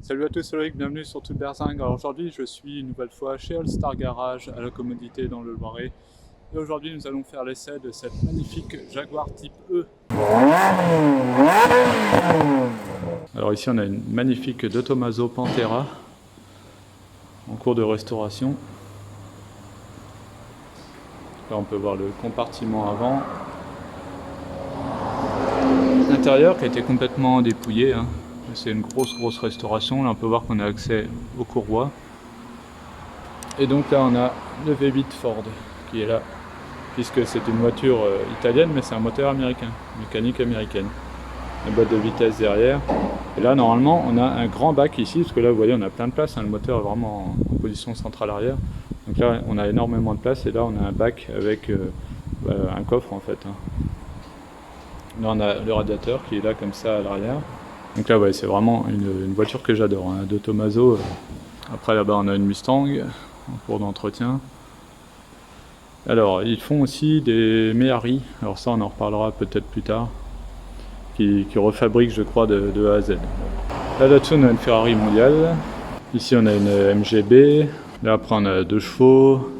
Salut à tous, c'est Loïc, bienvenue sur Toute Berzingue. Alors aujourd'hui, je suis une nouvelle fois chez All Star Garage à la Commodité dans le Loiret. Et aujourd'hui, nous allons faire l'essai de cette magnifique Jaguar Type E. Alors ici, on a une magnifique De Tomaso Pantera en cours de restauration. Là, on peut voir le compartiment avant. L'intérieur qui a été complètement dépouillé. C'est une grosse restauration. Là, on peut voir qu'on a accès au courroie. Et donc là, on a le V8 Ford qui est là, puisque c'est une voiture italienne, mais c'est un moteur américain, mécanique américaine. La boîte de vitesse derrière. Et là, normalement, on a un grand bac ici, parce que là, vous voyez, on a plein de place. Le moteur est vraiment en position centrale arrière. Donc là, on a énormément de place. Et là, on a un bac avec un coffre, en fait. Là, on a le radiateur qui est là, comme ça, à l'arrière. Donc là, ouais, c'est vraiment une voiture que j'adore, De Tomaso. Après, là-bas, on a une Mustang en cours d'entretien. Alors, ils font aussi des Méhari. Alors ça, on en reparlera peut-être plus tard. Qui refabriquent, je crois, de A à Z. Là, là-dessus, on a une Ferrari mondiale. Ici, on a une MGB. Là, après, on a 2 chevaux.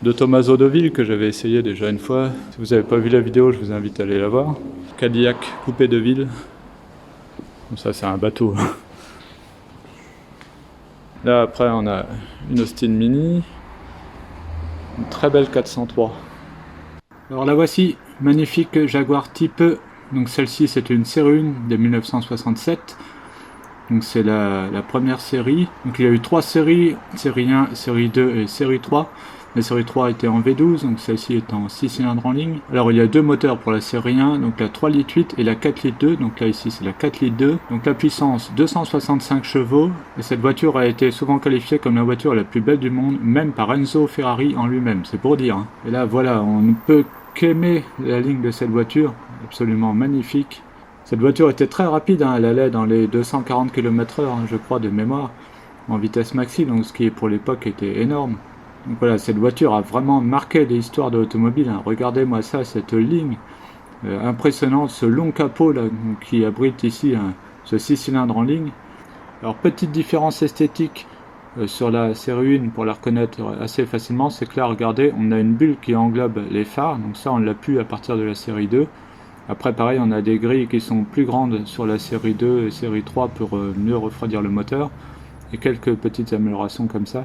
De Tomaso Deauville, que j'avais essayé déjà une fois. Si vous n'avez pas vu la vidéo, je vous invite à aller la voir. Cadillac Coupé Deauville. Ça, c'est un bateau. Là, après, on a une Austin Mini. Une très belle 403. Alors la voici, magnifique Jaguar Type E. Donc celle-ci, c'est une série 1 de 1967. Donc c'est la première série. Donc il y a eu 3 séries, série 1, série 2 et série 3. La série 3 était en V12, donc celle-ci est en 6 cylindres en ligne. Alors il y a 2 moteurs pour la série 1, donc la 3 litres 8 et la 4 litres 2. Donc là ici c'est la 4 litres 2. Donc la puissance 265 chevaux. Et cette voiture a été souvent qualifiée comme la voiture la plus belle du monde, même par Enzo Ferrari en lui-même, c'est pour dire. Et là voilà, on ne peut qu'aimer la ligne de cette voiture, absolument magnifique. Cette voiture était très rapide, elle allait dans les 240 km/h, je crois, de mémoire, en vitesse maxi, donc ce qui pour l'époque était énorme. Donc voilà, cette voiture a vraiment marqué l'histoire de l'automobile. Regardez-moi ça, cette ligne impressionnante, ce long capot là, qui abrite ici ce 6 cylindres en ligne. Alors petite différence esthétique sur la série 1 pour la reconnaître assez facilement, c'est que là, regardez, on a une bulle qui englobe les phares, donc ça on l'a pu à partir de la série 2. Après pareil, on a des grilles qui sont plus grandes sur la série 2 et série 3 pour mieux refroidir le moteur, et quelques petites améliorations comme ça.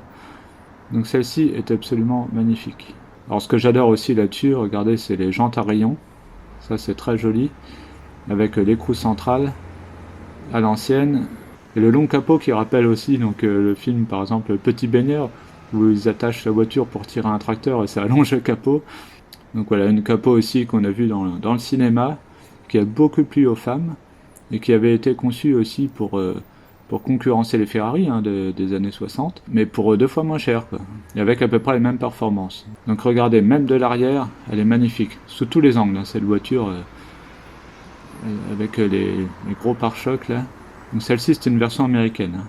Donc celle-ci est absolument magnifique. Alors ce que j'adore aussi là-dessus, regardez, c'est les jantes à rayons. Ça c'est très joli, avec l'écrou central à l'ancienne, et le long capot qui rappelle aussi donc, le film par exemple Petit Baigneur, où ils attachent la voiture pour tirer un tracteur et ça allonge le capot. Donc voilà, une capot aussi qu'on a vu dans le cinéma, qui a beaucoup plu aux femmes, et qui avait été conçue aussi pour concurrencer les Ferrari des années 60, mais pour 2 fois moins cher, quoi, et avec à peu près les mêmes performances. Donc regardez, même de l'arrière, elle est magnifique, sous tous les angles, cette voiture, avec les gros pare-chocs là. Donc celle-ci, c'est une version américaine.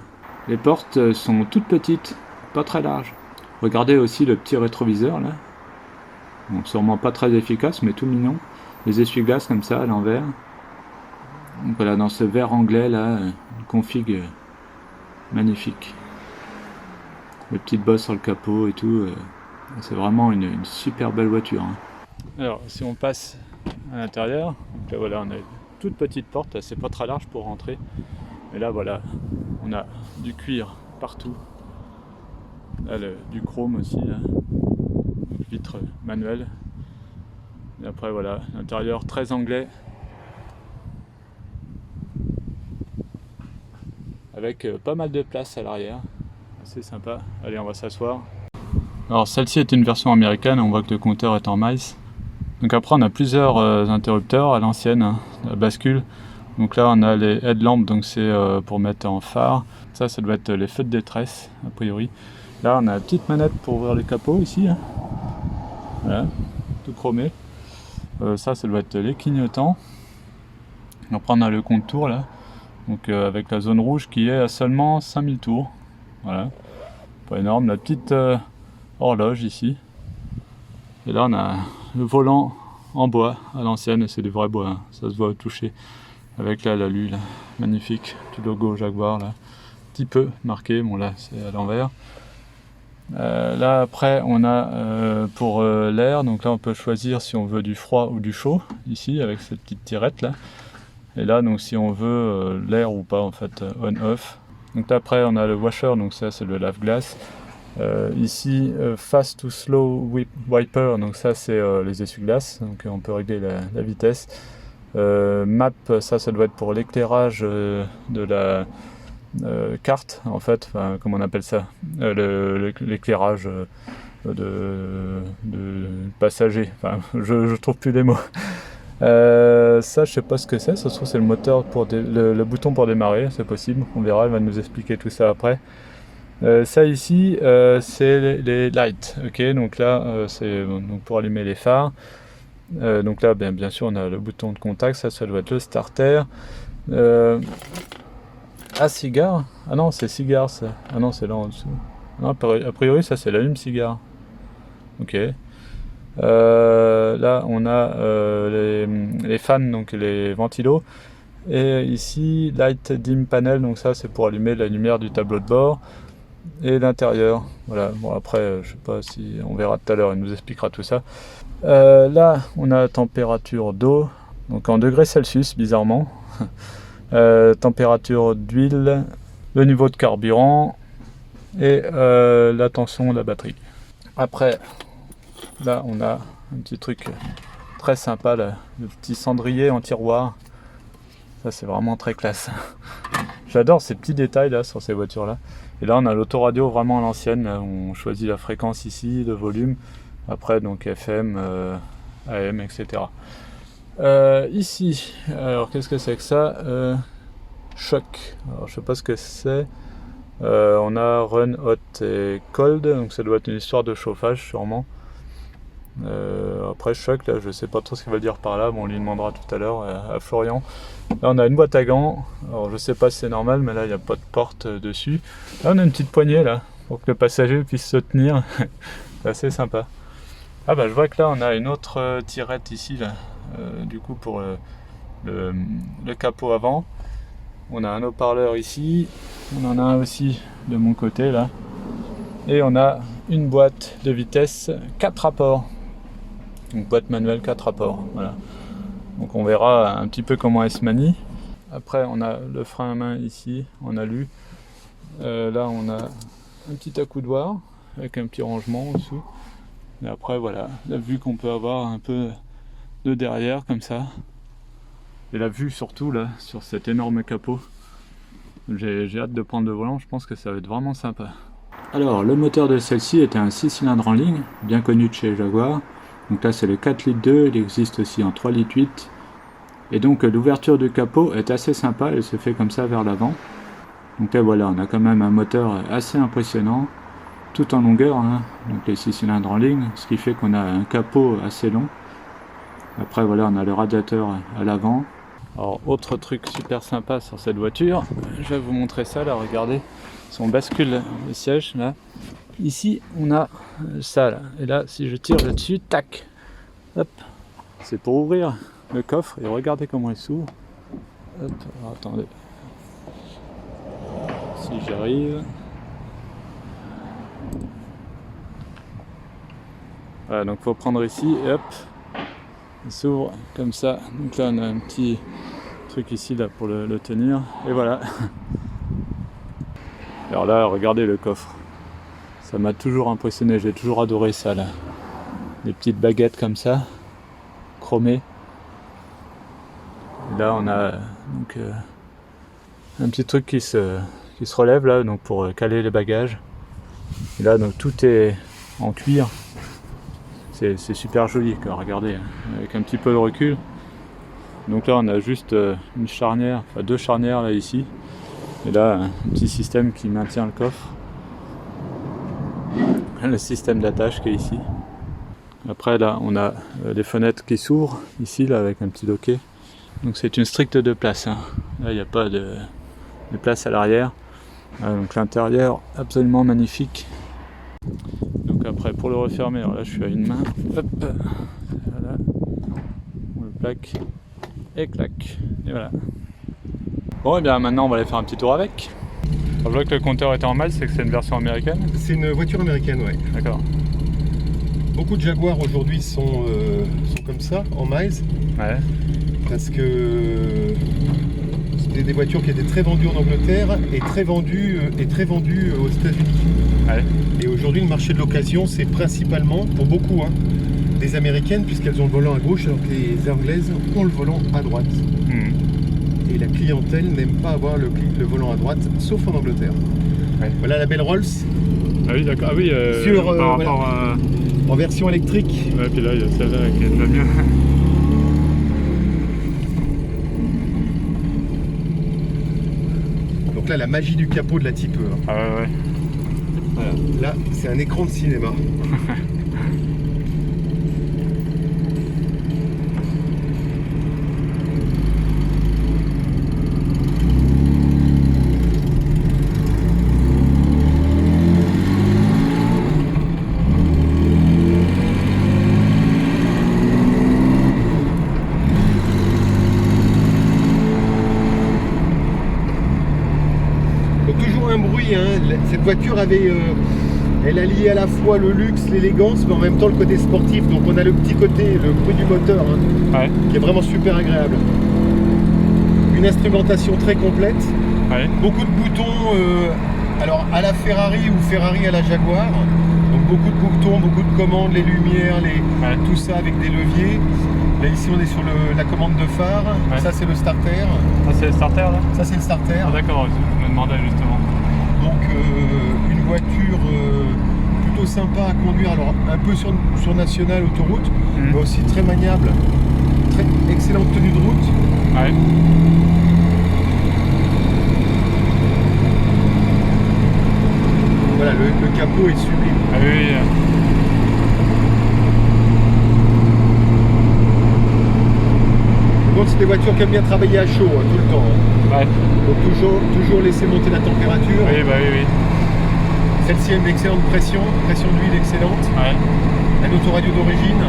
Les portes sont toutes petites, pas très larges. Regardez aussi le petit rétroviseur là. Bon, sûrement pas très efficace, mais tout mignon. Les essuie-glaces comme ça à l'envers. Donc voilà, dans ce vert anglais là, une config magnifique. Les petites bosses sur le capot et tout. C'est vraiment une super belle voiture. Alors, si on passe à l'intérieur, donc là voilà, on a une toute petite porte, c'est pas très large pour rentrer. Et là voilà, on a du cuir partout. Là, du chrome aussi, là. Vitre manuelle. Et après voilà, l'intérieur très anglais. Avec pas mal de place à l'arrière. C'est sympa. Allez, on va s'asseoir. Alors celle-ci est une version américaine, on voit que le compteur est en miles. Donc après on a plusieurs interrupteurs à l'ancienne, la bascule. Donc là on a les headlamps, donc c'est pour mettre en phare. Ça doit être les feux de détresse, a priori. Là on a la petite manette pour ouvrir les capots ici. Voilà, tout chromé. Ça doit être les clignotants. Après on a le compte-tours là. Donc avec la zone rouge qui est à seulement 5000 tours. Voilà, pas énorme. La petite horloge ici. Et là on a le volant en bois à l'ancienne, c'est du vrai bois, ça se voit au toucher. avec là l'alu là, magnifique, du logo Jaguar là, petit peu marqué, bon là c'est à l'envers. Là après on a pour l'air, donc là on peut choisir si on veut du froid ou du chaud, ici avec cette petite tirette là. Et là donc si on veut l'air ou pas en fait, on-off. Donc là, après on a le washer, donc ça c'est le lave-glace. Ici fast to slow wiper, donc ça c'est les essuie-glaces, donc on peut régler la vitesse. Map, ça doit être pour l'éclairage de la carte en fait, enfin, comment on appelle ça, l'éclairage de passager, enfin je trouve plus les mots. Ça je sais pas ce que c'est, ça se trouve c'est le moteur pour le bouton pour démarrer, c'est possible, on verra, elle va nous expliquer tout ça après. Ça ici c'est les lights, ok, donc là c'est donc pour allumer les phares. Donc là bien sûr on a le bouton de contact, ça doit être le starter. Cigare, ah non c'est cigare ça, ah non c'est là en dessous, non, a priori ça c'est l'allume-cigare, ok. Là on a les fans, donc les ventilos, et ici light dim panel, donc ça c'est pour allumer la lumière du tableau de bord et l'intérieur, voilà. Bon après je sais pas si on verra tout à l'heure, il nous expliquera tout ça. Là on a température d'eau, donc en degrés Celsius bizarrement. Température d'huile, le niveau de carburant et la tension de la batterie. Après là on a un petit truc très sympa là, le petit cendrier en tiroir, ça c'est vraiment très classe. J'adore ces petits détails là sur ces voitures là. Et là on a l'autoradio vraiment à l'ancienne, on choisit la fréquence ici, le volume, après donc FM, AM, etc. Ici, alors qu'est-ce que c'est que ça, choc, alors je sais pas ce que c'est. On a run hot et cold, donc ça doit être une histoire de chauffage sûrement. Après choc, là je sais pas trop ce qu'il va dire par là, bon on lui demandera tout à l'heure à Florian. Là on a une boîte à gants, alors je sais pas si c'est normal, mais là il n'y a pas de porte dessus. Là on a une petite poignée là pour que le passager puisse se tenir. C'est assez sympa. Ah bah je vois que là on a une autre tirette ici là, du coup pour le capot avant. On a un haut-parleur ici, on en a un aussi de mon côté là, et on a une boîte de vitesse 4 rapports, donc boîte manuelle 4 rapports, voilà. Donc on verra un petit peu comment elle se manie. Après on a le frein à main ici en alu, là on a un petit accoudoir avec un petit rangement en dessous, et après voilà la vue qu'on peut avoir un peu de derrière comme ça, et la vue surtout là sur cet énorme capot. J'ai hâte de prendre le volant, je pense que ça va être vraiment sympa. Alors le moteur de celle-ci était un 6 cylindres en ligne, bien connu de chez Jaguar. Donc là c'est le 4 litres 2, il existe aussi en 3 litres 8. Et donc l'ouverture du capot est assez sympa, elle se fait comme ça vers l'avant. Donc là voilà, on a quand même un moteur assez impressionnant, tout en longueur, hein. Donc les 6 cylindres en ligne, ce qui fait qu'on a un capot assez long. Après voilà, on a le radiateur à l'avant. Alors autre truc super sympa sur cette voiture, je vais vous montrer ça là, regardez, si on bascule le siège là, ici on a ça là, et là si je tire là-dessus, tac, hop, c'est pour ouvrir le coffre, et regardez comment il s'ouvre, hop, alors, attendez, si j'arrive, voilà, donc faut prendre ici, et hop, il s'ouvre comme ça. Donc là on a un petit truc ici là pour le tenir, et voilà. Alors là regardez le coffre, ça m'a toujours impressionné, j'ai toujours adoré ça là, des petites baguettes comme ça chromées. Et là on a donc un petit truc qui se relève là, donc pour caler les bagages. Et là donc tout est en cuir. C'est super joli quoi, regardez, avec un petit peu de recul. Donc là on a juste une charnière, enfin 2 charnières là ici, et là un petit système qui maintient le coffre, le système d'attache qui est ici. Après là on a les fenêtres qui s'ouvrent ici là avec un petit loquet, donc c'est une stricte 2 places, hein. Là il n'y a pas de place à l'arrière. Donc l'intérieur absolument magnifique. Donc après pour le refermer, alors là je suis à une main, hop, voilà, on le plaque et clac, et voilà. Bon, et bien maintenant on va aller faire un petit tour avec. Je vois que le compteur était en miles, c'est que c'est une version américaine. C'est une voiture américaine, ouais. D'accord. Beaucoup de Jaguar aujourd'hui sont comme ça, en miles, Ouais. parce que c'était des voitures qui étaient très vendues en Angleterre et très vendues aux États-Unis. Ouais. Et aujourd'hui, le marché de l'occasion, c'est principalement, pour beaucoup, des américaines, puisqu'elles ont le volant à gauche, alors que les anglaises ont le volant à droite. Et la clientèle n'aime pas avoir le volant à droite, sauf en Angleterre. Ouais. Voilà la belle Rolls. Ah oui, d'accord. Ah oui, par rapport à... En version électrique. Ouais, puis là, il y a celle-là qui est de la mieux. Donc là, la magie du capot de la Type E. Ah ouais. Voilà. Là, c'est un écran de cinéma. Un bruit, cette voiture elle alliait à la fois le luxe, l'élégance, mais en même temps le côté sportif. Donc on a le petit côté, le bruit du moteur, ouais. Qui est vraiment super agréable. Une instrumentation très complète, ouais. Beaucoup de boutons, alors à la Ferrari ou Ferrari à la Jaguar. Donc beaucoup de boutons, beaucoup de commandes, les lumières, ouais. Tout ça avec des leviers. Là ici on est sur la commande de phare, ouais. Ça c'est le starter. Ah c'est le starter là? Ça c'est le starter. Ah, d'accord, je me demandais justement. Donc une voiture plutôt sympa à conduire, alors un peu sur nationale, autoroute, mais aussi très maniable, très excellente tenue de route. Ouais. Voilà, le capot est sublime. Ah oui. Donc c'est des voitures qui aiment bien travailler à chaud tout le temps. Ouais. Donc toujours laisser monter la température. Oui, bah oui. Celle-ci a une excellente pression d'huile excellente. Ouais. Un autoradio d'origine.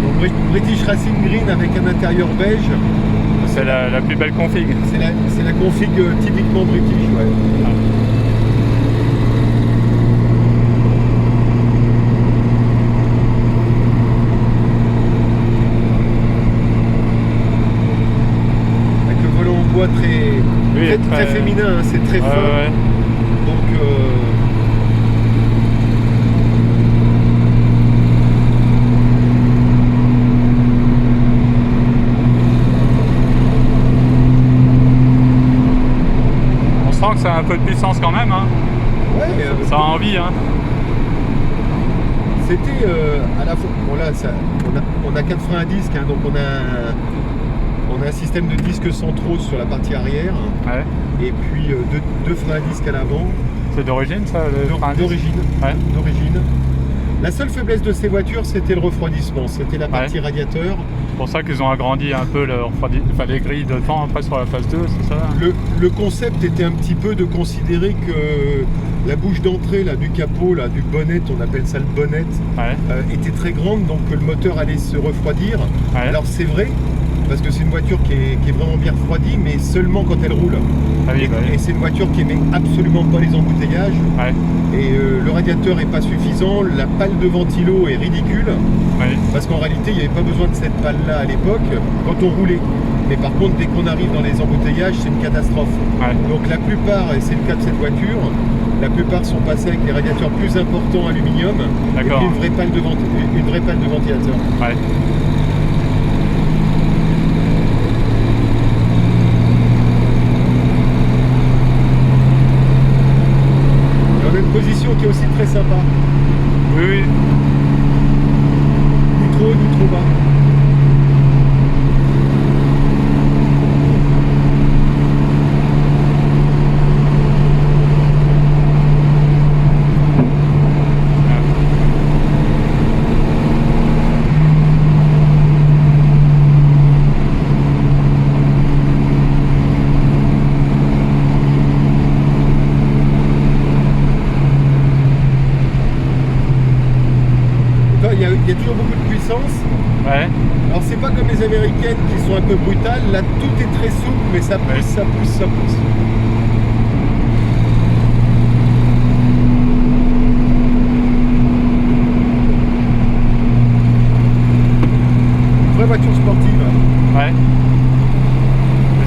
Donc British Racing Green avec un intérieur beige. C'est la plus belle config. C'est la config typiquement british, ouais. Ah. Très féminin, c'est très fin. Ouais. Donc on sent que ça a un peu de puissance quand même. Ouais, ça a envie. C'était à la fois. Bon là, on a 4 freins à disque, donc on a un système de disques centraux sur la partie arrière, ouais. Et puis deux freins à disque à l'avant. C'est d'origine ça, le frein à disque? D'origine. La seule faiblesse de ces voitures, c'était le refroidissement, c'était la partie radiateur. C'est pour ça qu'ils ont agrandi un peu les grilles de temps après sur la phase 2, c'est ça? Le concept était un petit peu de considérer que la bouche d'entrée du capot, du bonnet, on appelle ça le bonnet, était très grande, donc le moteur allait se refroidir. Ouais. Alors c'est vrai, parce que c'est une voiture qui est vraiment bien refroidie, mais seulement quand elle roule. Ah oui, et c'est une voiture qui émet absolument pas les embouteillages. Ouais. Et le radiateur est pas suffisant, la palle de ventilo est ridicule. Ouais. Parce qu'en réalité, il n'y avait pas besoin de cette palle-là à l'époque, quand on roulait. Mais par contre, dès qu'on arrive dans les embouteillages, c'est une catastrophe. Ouais. Donc la plupart, et c'est le cas de cette voiture, la plupart sont passés avec des radiateurs plus importants aluminium et puis une vraie palle de ventilateur. Ouais. Position qui est aussi très sympa. Oui. Ni trop haut, ni trop bas. a toujours beaucoup de puissance. Ouais. Alors c'est pas comme les américaines qui sont un peu brutales, là tout est très souple, mais ça pousse, ça pousse, ça pousse. Vraie voiture sportive. Ouais.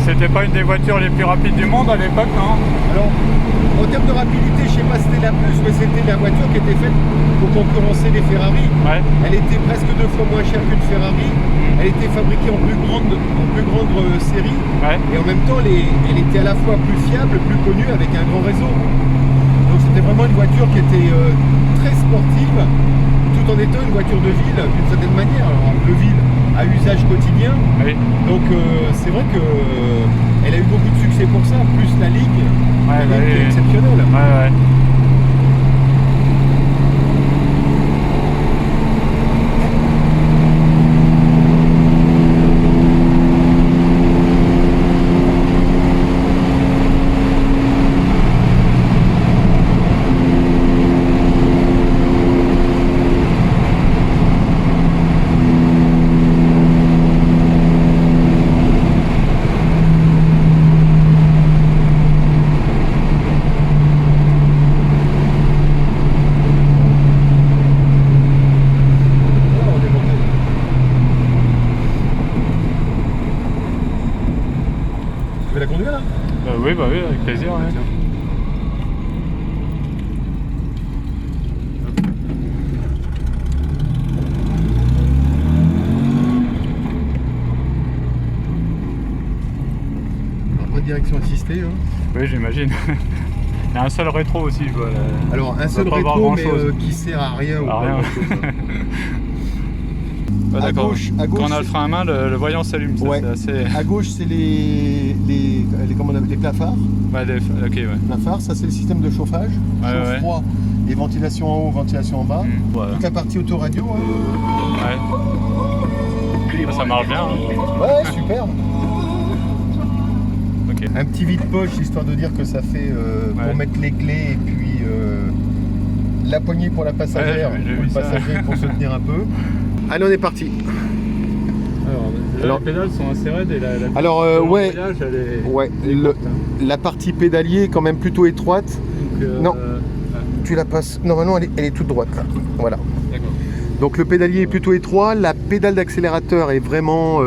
C'était pas une des voitures les plus rapides du monde à l'époque, non? Alors, en termes de rapidité, je sais pas si c'était la plus, mais c'était la voiture qui était faite pour concurrencer les Ferrari. Ouais. Elle était presque 2 fois moins chère qu'une Ferrari. Elle était fabriquée en plus grande série. Ouais. Et en même temps, elle était à la fois plus fiable, plus connue, avec un grand réseau. Donc c'était vraiment une voiture qui était très sportive, tout en étant une voiture de ville d'une certaine manière. Alors, de ville à usage quotidien. Oui. Donc c'est vrai que elle a eu beaucoup de succès pour ça, plus la Ligue, Ouais, la Ligue qui est exceptionnelle. Ouais, ouais. Tu veux la conduire là? Oui, bah oui, avec plaisir. Ouais. Après direction assistée. Hein. Oui, j'imagine. Il y a un seul rétro aussi, je vois. Alors un seul rétro, mais qui sert à rien. À rien. Ouais, à gauche, quand on a le frein à main, le voyant s'allume. Ouais. Assez... À gauche, c'est les plafards. Ouais, ok, ouais. Plafards, ça c'est le système de chauffage. Ouais, froid et ventilation en haut, ventilation en bas. Voilà. Toute la partie autoradio. Hein. Ouais. Ça marche bien. Hein. Ouais, super. Okay. Un petit vide-poche, histoire de dire que ça fait pour mettre les clés et puis la poignée pour la passagère, pour le passager pour se tenir un peu. Allez, on est parti. Alors, les pédales sont assez raides et ouais, elle est la partie pédalier est quand même plutôt étroite. Donc, non, tu la passes. Normalement, elle est toute droite. Là. Voilà. D'accord. Donc le pédalier est plutôt étroit. La pédale d'accélérateur est vraiment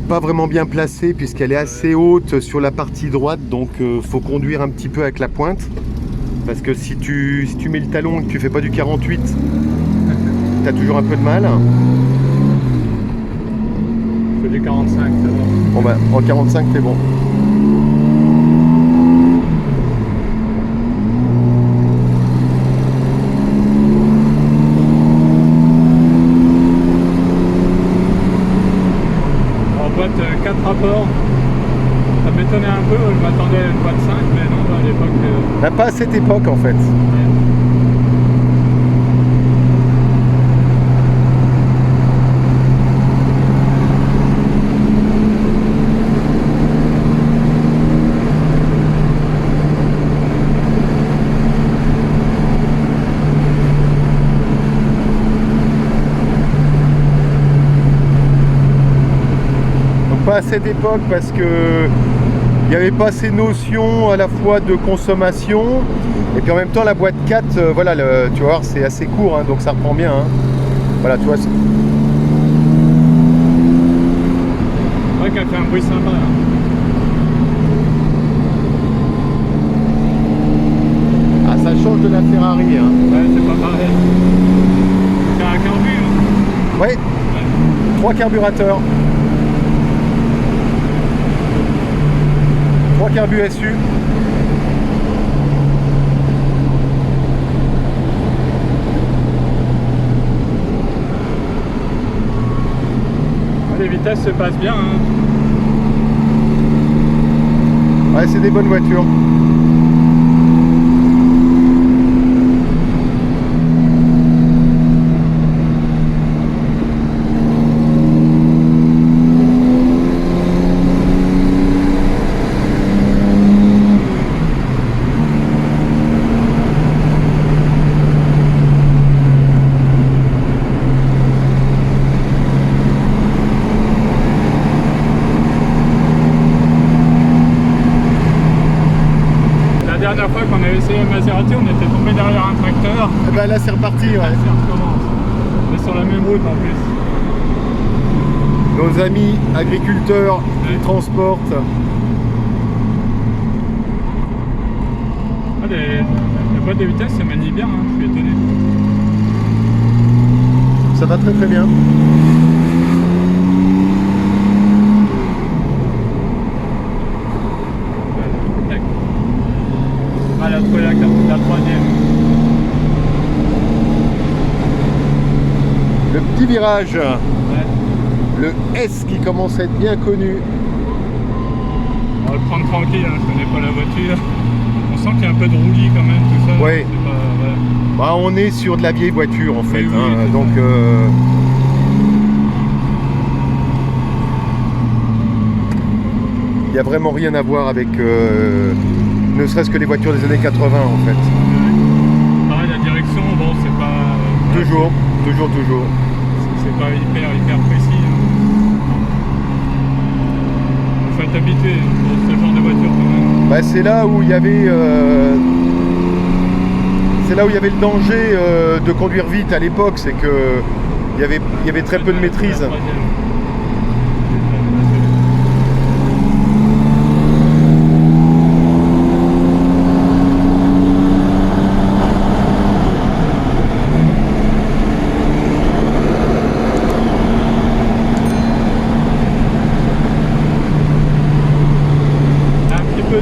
pas vraiment bien placée puisqu'elle est assez haute sur la partie droite. Donc faut conduire un petit peu avec la pointe. Parce que si tu mets le talon et que tu fais pas du 48, tu as toujours un peu de mal. Je fais du 45, c'est bon. Bon bah en 45 c'est bon. En boîte 4 rapports. Ça m'étonnait un peu, je m'attendais à une boîte 5, mais non, à l'époque... Pas à cette époque en fait. Ouais. Pas à cette époque parce que il n'y avait pas ces notions à la fois de consommation et puis en même temps la boîte 4 voilà tu vas voir c'est assez court hein, donc ça reprend bien hein. Voilà tu vois c'est vrai qu'elle fait un bruit sympa là. Ah ça change de la Ferrari hein. Ouais c'est pas pareil. C'est un carbu hein. Ouais. 3 carburateurs. 3 carbus SU. Les vitesses se passent bien. Hein. Ouais, c'est des bonnes voitures. La dernière fois qu'on avait essayé le Maserati, on était tombé derrière un tracteur. Et ben là c'est reparti, ouais. Ça recommence. On est sur la même route en plus. Nos amis agriculteurs qui transportent. Ah, la boîte de vitesse, ça manie bien, hein, je suis étonné. Ça va très très bien. Ah, la troisième. Le petit virage. Ouais. Le S qui commence à être bien connu. On va le prendre tranquille, hein, je connais pas la voiture. On sent qu'il y a un peu de roulis quand même, tout ça. Ouais. Pas, ouais. Bah, on est sur de la vieille voiture en fait. Oui, hein, donc il n'y a vraiment rien à voir avec ne serait-ce que les voitures des années 80 en fait. Pareil, la direction, bon, c'est pas... Toujours. C'est pas hyper précis. Il faut être habitué pour ce genre de voiture quand même. Bah, c'est là où il y avait le danger de conduire vite à l'époque, c'est que il y avait très peu de maîtrise.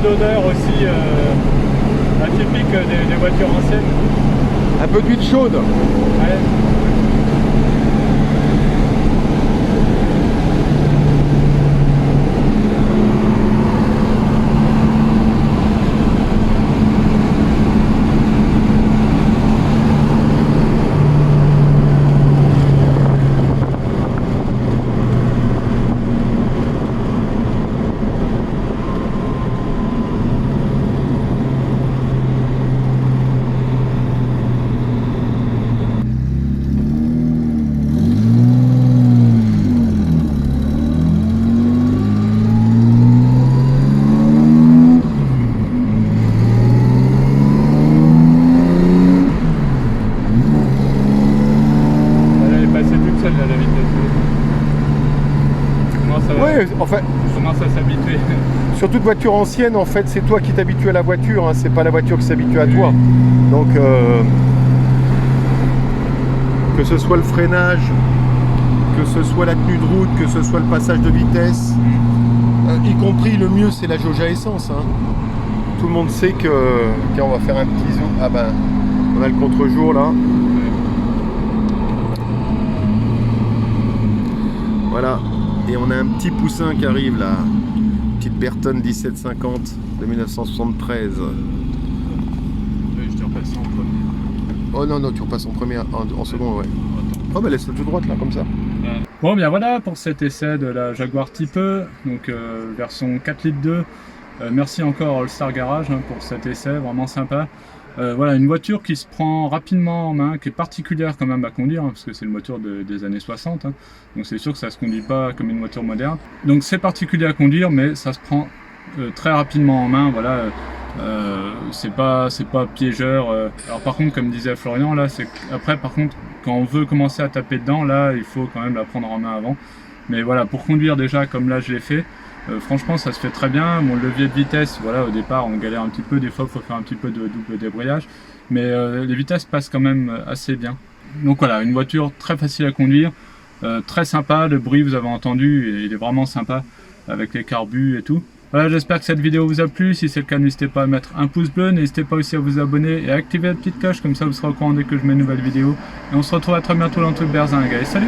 D'odeur aussi atypique des voitures anciennes. Un peu d'huile chaude. Ouais. Ouais, enfin, je commence à s'habituer. Sur toute voiture ancienne, en fait, c'est toi qui t'habitues à la voiture, hein, c'est pas la voiture qui s'habitue à toi. Donc, que ce soit le freinage, que ce soit la tenue de route, que ce soit le passage de vitesse, y compris le mieux, c'est la jauge à essence. Hein. Tout le monde sait que... Tiens, on va faire un petit zoom. Ah ben, on a le contre-jour là. Voilà. Et on a un petit poussin qui arrive là. Petite Berton 1750 de 1973. Oui, je te repasse en premier. Oh non, tu repasses en premier, en second, ouais. Oh bah laisse-le tout droite là, comme ça. Bon, bien voilà pour cet essai de la Jaguar Type E, donc version 4 litres 2. Merci encore All Star Garage hein, pour cet essai, vraiment sympa. Voilà, une voiture qui se prend rapidement en main, qui est particulière quand même à conduire, hein, parce que c'est une voiture des années 60, hein, donc c'est sûr que ça se conduit pas comme une voiture moderne. Donc c'est particulier à conduire, mais ça se prend très rapidement en main, voilà. C'est pas piégeur. Alors par contre, comme disait Florian, là, c'est après par contre, quand on veut commencer à taper dedans, là, il faut quand même la prendre en main avant. Mais voilà, pour conduire déjà comme là je l'ai fait. Franchement ça se fait très bien, mon levier de vitesse, voilà au départ on galère un petit peu, des fois il faut faire un petit peu de double débrayage, mais les vitesses passent quand même assez bien. Donc voilà, une voiture très facile à conduire, très sympa, le bruit vous avez entendu, il est vraiment sympa avec les carbus et tout. Voilà, j'espère que cette vidéo vous a plu, si c'est le cas n'hésitez pas à mettre un pouce bleu, n'hésitez pas aussi à vous abonner et à activer la petite cloche, comme ça vous serez au courant dès que je mets une nouvelle vidéo. Et on se retrouve à très bientôt dans le truc Berzingue, allez salut!